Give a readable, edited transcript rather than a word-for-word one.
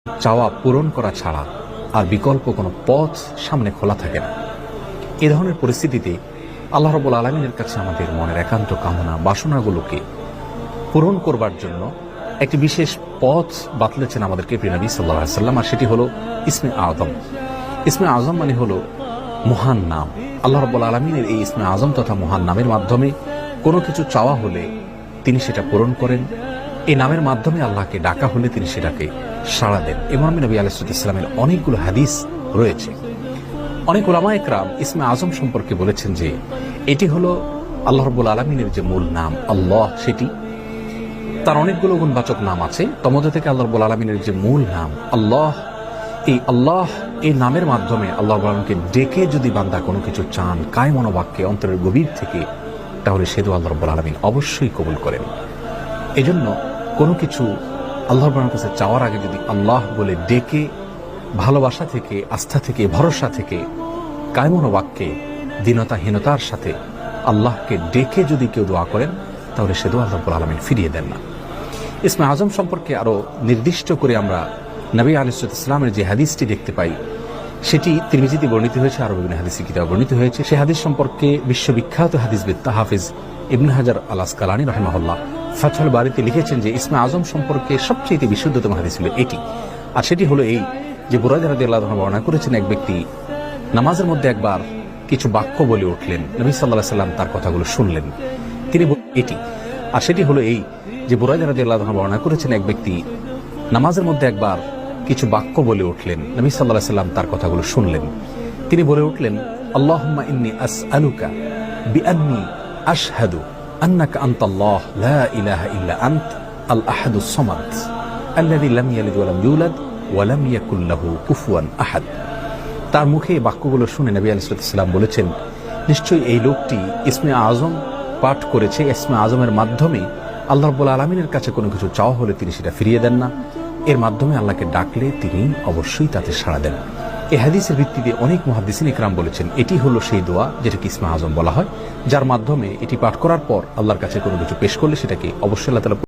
চাওয়া পূরণ করা ছাড়া আর বিকল্প কোনো পথ সামনে খোলা থাকে না। এ ধরনের পরিস্থিতিতে আল্লাহ রাব্বুল আলামিনের কাছে আমাদের মনের একান্ত কামনা বাসনাগুলোকে পূরণ করবার জন্য একটি বিশেষ পথ বাতলেছেন আমাদেরকে প্রিয় নবী সাল্লাল্লাহু আলাইহি ওয়াসাল্লাম, আর সেটি হলো ইসমে আযম। ইসমে আযম মানে হলো মহান নাম। আল্লাহ রাব্বুল আলামিনের এই ইসমে আযম তথা মহান নামের মাধ্যমে কোনো কিছু চাওয়া হলে তিনি সেটা পূরণ করেন। এই নামের মাধ্যমে আল্লাহকে ডাকা হলে তিনি সেটাকে সাড়া দেন। এবং নবী আলাইহিস সালামের অনেকগুলো হাদিস রয়েছে। অনেক উলামায়ে কেরাম ইসমে আযম সম্পর্কে বলেছেন যে এটি হলো আল্লাহ রাব্বুল আলামিনের যে মূল নাম আল্লাহ, সেটি তার অনেকগুলো গুণবাচক নাম আছে। তমধ্যে থেকে আল্লাহ রাব্বুল আলামিনের যে মূল নাম আল্লাহ, এই নামের মাধ্যমে আল্লাহ রাব্বুল আলামিনকে ডেকে যদি বান্দা কোনো কিছু চান কায় মনোবাক্যে অন্তরের গভীর থেকে, তাহলে সে দোয়া আল্লাহ রাব্বুল আলামিন অবশ্যই কবুল করেন। এজন্য কোনো কিছু আল্লাহ রাব্বুল আলামিনের কাছে চাওয়ার আগে যদি আল্লাহ বলে ডেকে ভালোবাসা থেকে, আস্থা থেকে, ভরসা থেকে, কায় মনোবাক্যে দীনতাহীনতার সাথে আল্লাহকে ডেকে যদি কেউ দোয়া করেন, তাহলে সে দোয়া আল্লাহ রাব্বুল আলামিন ফিরিয়ে দেন না। ইসমে আযম সম্পর্কে আরো নির্দিষ্ট করে আমরা নবী আলাইহিস সালামের যে হাদিসটি দেখতে পাই, সেটি তিরমিজিতে বর্ণিত হয়েছে, আরো বিভিন্ন হাদিসে কিতাবে বর্ণিত হয়েছে। সেই হাদিস সম্পর্কে বিশ্ববিখ্যাত হাদিসবিদ হাফেজ ইবনে হাজার আল আসকালানী রাহিমাহুল্লাহ ফাতহুল বারীতে লিখেছেন যে ইসমে আযম সম্পর্কে সবচেয়ে বিশুদ্ধতম হাদিস হলো এটি। আর সেটি হলো এই যে বুরায়দা রাদিয়াল্লাহু আনহু বর্ণনা করেছেন, এক ব্যক্তি নামাজের মধ্যে একবার কিছু বাক্য বলে উঠলেন, নবী সাল্লাল্লাহু আলাইহি সাল্লাম তার কথাগুলো শুনলেন। তিনি এটি আর সেটি হলো এই যে বুরায়দা রাদিয়াল্লাহু আনহু বর্ণনা করেছেন, এক ব্যক্তি নামাজের মধ্যে একবার কিছু বাক্য বলে উঠলেন, নবী সাল্লাল্লাহু আলাইহি সাল্লাম তার কথাগুলো শুনলেন। তিনি বলে উঠলেন, আল্লাহুম্মা ইন্নী আসআলুকা বিআন্নী আশহাদু আন্নাকা আনতাল্লাহ লা ইলাহা ইল্লা আনত আল আহাদুস সামাদ আল্লাযী লাম ইয়ালিদ ওয়া লাম ইউলাদ ওয়া লাম ইয়াকুল লাহু কুফুয়ান আহাদ। তার মুখে এই বাক্যগুলো শুনে নবী আলাইহিস সালাম বলেছেন, নিশ্চয়ই এই লোকটি ইসমে আযম পাঠ করেছে। ইসমে আযমের মাধ্যমে আল্লাহ রাব্বুল আলামিনের কাছে কোনো কিছু চাওয়া হলে তিনি সেটা ফিরিয়ে দেন না। এর মাধ্যমে আল্লাহকে ডাকলে তিনি অবশ্যই তাতে সাড়া দেন। এই হাদিসের ভিত্তিতে অনেক মুহাদ্দিসিন ইকরাম বলেছেন এটি হলো সেই দোয়া যেটাকে ইসমে আযম বলা হয়, যার মাধ্যমে এটি পাঠ করার পর আল্লাহর কাছে কোনো কিছু পেশ করলে সেটাকে অবশ্যই আল্লাহ তাআলা